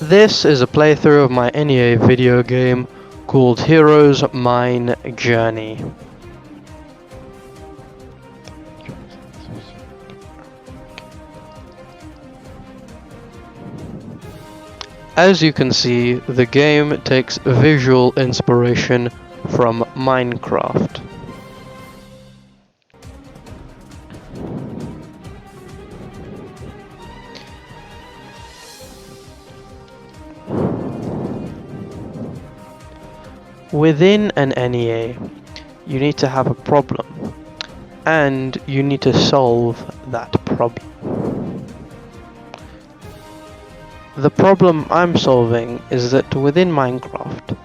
This is a playthrough of my NEA video game called Hiro's Mine Journey. As you can see, the game takes visual inspiration from Minecraft. Within an NEA, you need to have a problem, and you need to solve that problem. The problem I'm solving is that within Minecraft,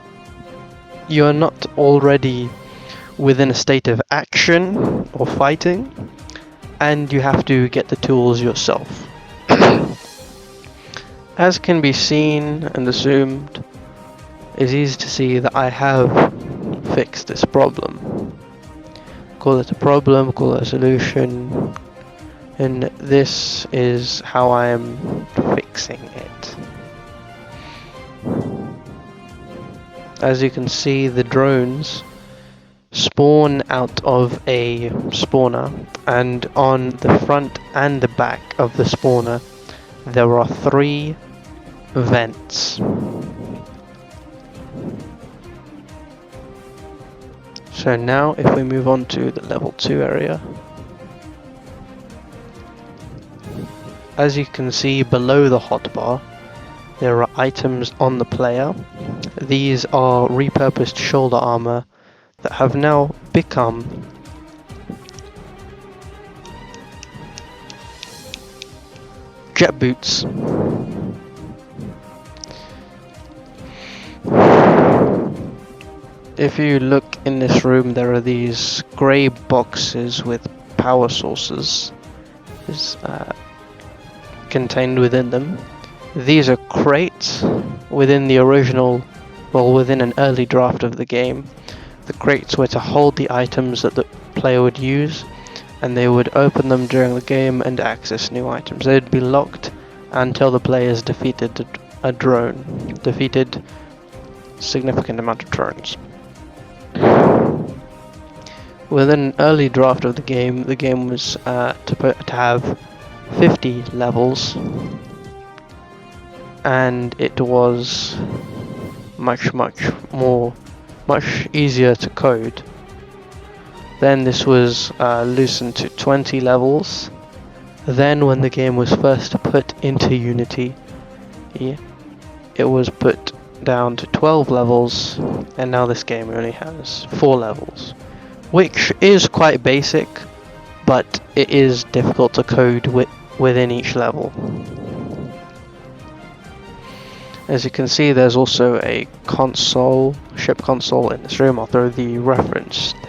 you are not already within a state of action or fighting, and you have to get the tools yourself. As can be seen and assumed, it's easy to see that I have fixed this problem. Call it a problem, call it a solution, and this is how I am fixing it. As you can see, the drones spawn out of a spawner, and on the front and the back of the spawner there are 3 vents. So now if we move on to the level 2 area, as you can see below the hotbar, there are items on the player. These are repurposed shoulder armor that have now become jet boots. If you look in this room, there are these grey boxes with power sources contained within them. These are crates within the original, within an early draft of the game. The crates were to hold the items that the player would use, and they would open them during the game and access new items. They would be locked until the players defeated a significant amount of drones. Within an early draft of the game was to have 50 levels, and it was much easier to code. Then this was loosened to 20 levels. Then when the game was first put into Unity, it was put down to 12 levels, and now this game only has 4 levels, which is quite basic, but it is difficult to code within each level. As you can see, there's also a ship console in this room. I'll throw the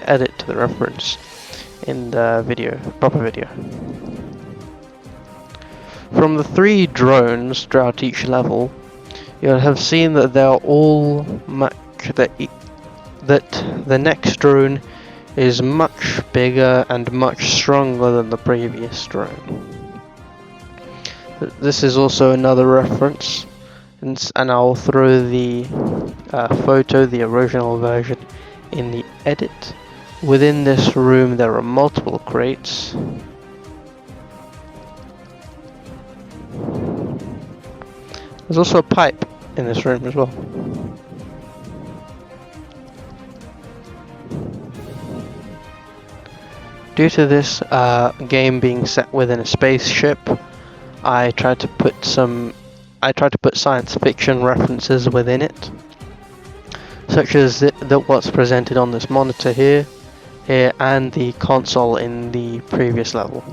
edit to the reference in the proper video. From the 3 drones throughout each level, you'll have seen that they're all that the next drone is much bigger and much stronger than the previous drone. This is also another reference, and I'll throw the photo, the original version, in the edit. Within this room there are multiple crates. There's also a pipe in this room as well. Due to this game being set within a spaceship, I tried to put science fiction references within it, such as what's presented on this monitor here, and the console in the previous level.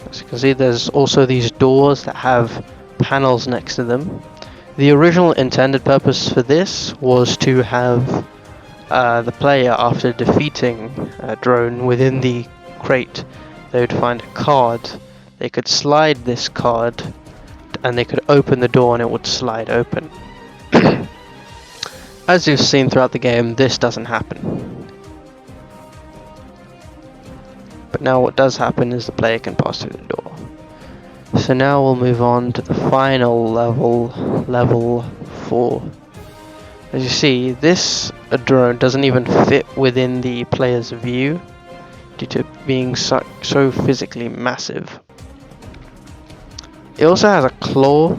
As you can see, there's also these doors that have panels next to them. The original intended purpose for this was to have the player, after defeating a drone within the crate, they would find a card. They could slide this card and they could open the door and it would slide open. As you've seen throughout the game, this doesn't happen. But now what does happen is the player can pass through the door. So now we'll move on to the final level, level 4. As you see, this drone doesn't even fit within the player's view due to being so physically massive. It also has a claw,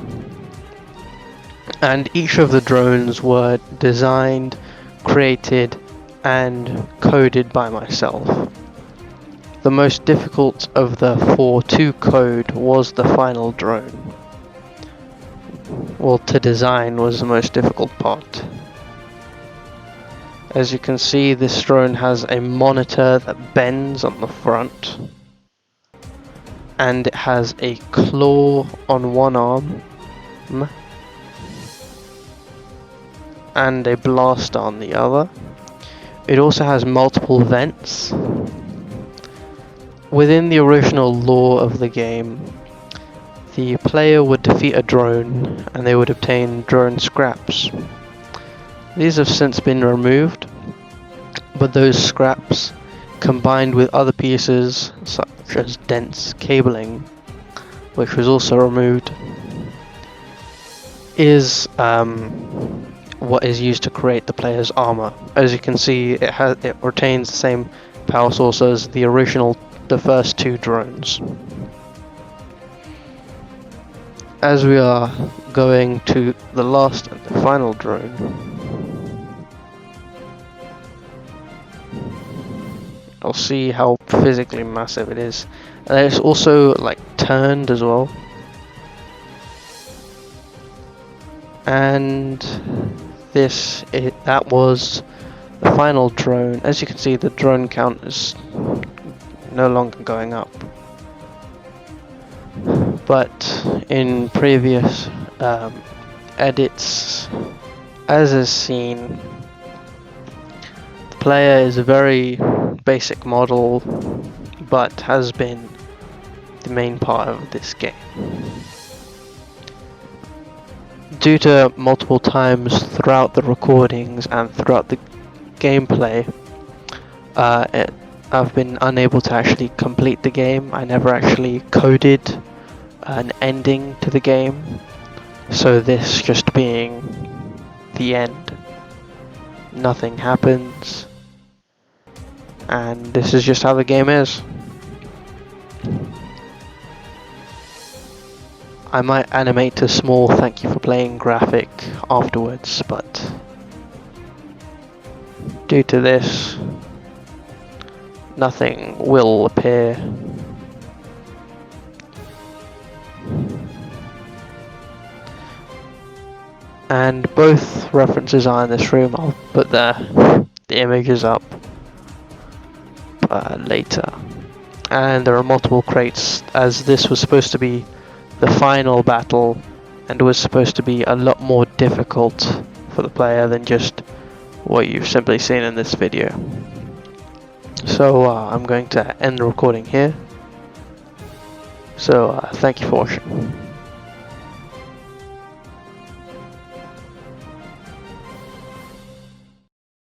and each of the drones were designed, created, and coded by myself. The most difficult of the 4 to code was the final drone. Well, to design was the most difficult part. As you can see, this drone has a monitor that bends on the front, and it has a claw on one arm and a blaster on the other. It also has multiple vents. Within the original lore of the game, the player would defeat a drone and they would obtain drone scraps. These have since been removed, but those scraps, combined with other pieces such as dense cabling, which was also removed, is what is used to create the player's armor. As you can see, it retains the same power source as the first 2 drones. As we are going to the last and the final drone, I'll see how physically massive it is. And it's also like turned as well. And that was the final drone. As you can see, the drone count is no longer going up. But in previous edits, as is seen, the player is a very basic model, but has been the main part of this game. Due to multiple times throughout the recordings and throughout the gameplay, I've been unable to actually complete the game. I never actually coded an ending to the game, so this just being the end. Nothing happens, and this is just how the game is. I might animate a small thank you for playing graphic afterwards, but due to this, nothing will appear. And both references are in this room. I'll put the images up later. And there are multiple crates, as this was supposed to be the final battle, and was supposed to be a lot more difficult for the player than just what you've simply seen in this video. So I'm going to end the recording here. So thank you for watching.